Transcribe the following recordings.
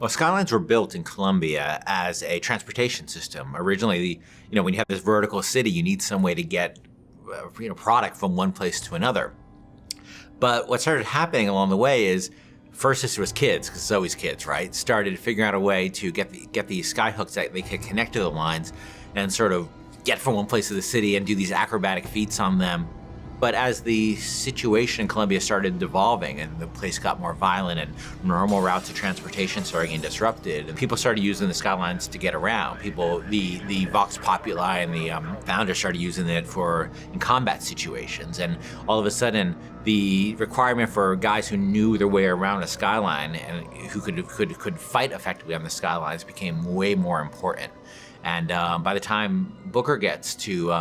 Well, skylines were built in Colombia as a transportation system. Originally, when you have this vertical city, you need some way to get product from one place to another. But what started happening along the way is, first this was kids, because it's always kids, right? Started figuring out a way to get these skyhooks that they could connect to the lines and sort of get from one place to the city and do these acrobatic feats on them. But as the situation in Colombia started devolving and the place got more violent and normal routes of transportation started getting disrupted, and people started using the skylines to get around. The Vox Populi and the founders started using it in combat situations. And all of a sudden, the requirement for guys who knew their way around a skyline and who could fight effectively on the skylines became way more important. And by the time Booker gets to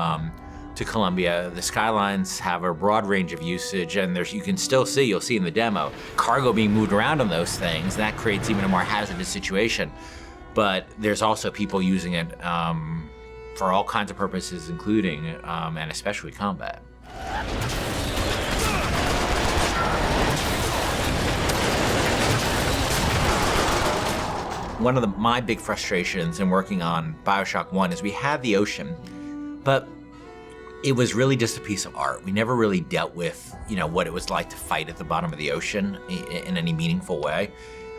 Colombia, the skylines have a broad range of usage, and you'll see in the demo, cargo being moved around on those things. That creates even a more hazardous situation. But there's also people using it for all kinds of purposes, including and especially combat. One of my big frustrations in working on BioShock 1 is we had the ocean, but it was really just a piece of art. We never really dealt with, what it was like to fight at the bottom of the ocean in any meaningful way.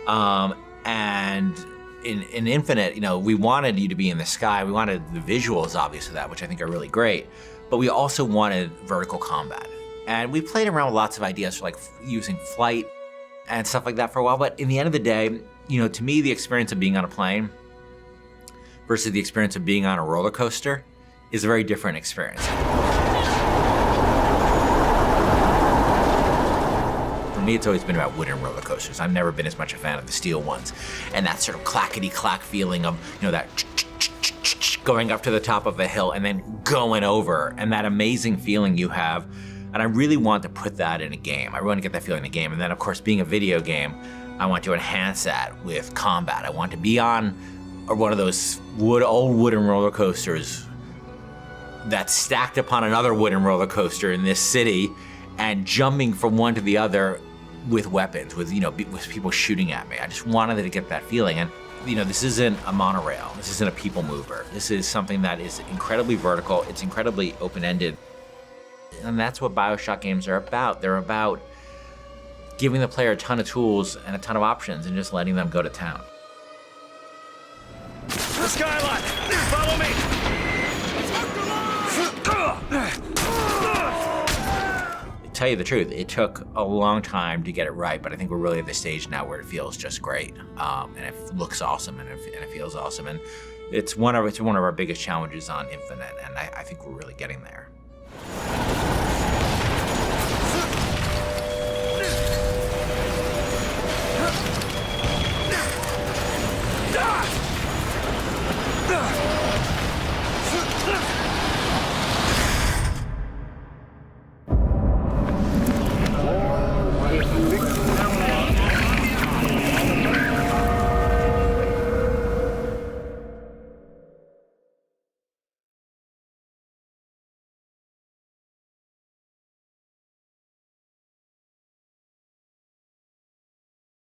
And in Infinite, we wanted you to be in the sky. We wanted the visuals, obviously, that, which I think are really great. But we also wanted vertical combat. And we played around with lots of ideas for like using flight and stuff like that for a while. But in the end of the day, to me, the experience of being on a plane versus the experience of being on a roller coaster is a very different experience. For me, it's always been about wooden roller coasters. I've never been as much a fan of the steel ones. And that sort of clackety-clack feeling of, that going up to the top of a hill and then going over, and that amazing feeling you have. And I really want to put that in a game. I really want to get that feeling in a game. And then, of course, being a video game, I want to enhance that with combat. I want to be on one of those old wooden roller coasters that's stacked upon another wooden roller coaster in this city, and jumping from one to the other with weapons, with people shooting at me. I just wanted to get that feeling. And this isn't a monorail. This isn't a people mover. This is something that is incredibly vertical. It's incredibly open-ended. And that's what BioShock games are about. They're about giving the player a ton of tools and a ton of options and just letting them go to town. The skyline! Follow me! To tell you the truth, it took a long time to get it right, but I think we're really at the stage now where it feels just great, and it looks awesome, and it feels awesome, and it's one of our biggest challenges on Infinite, and I think we're really getting there.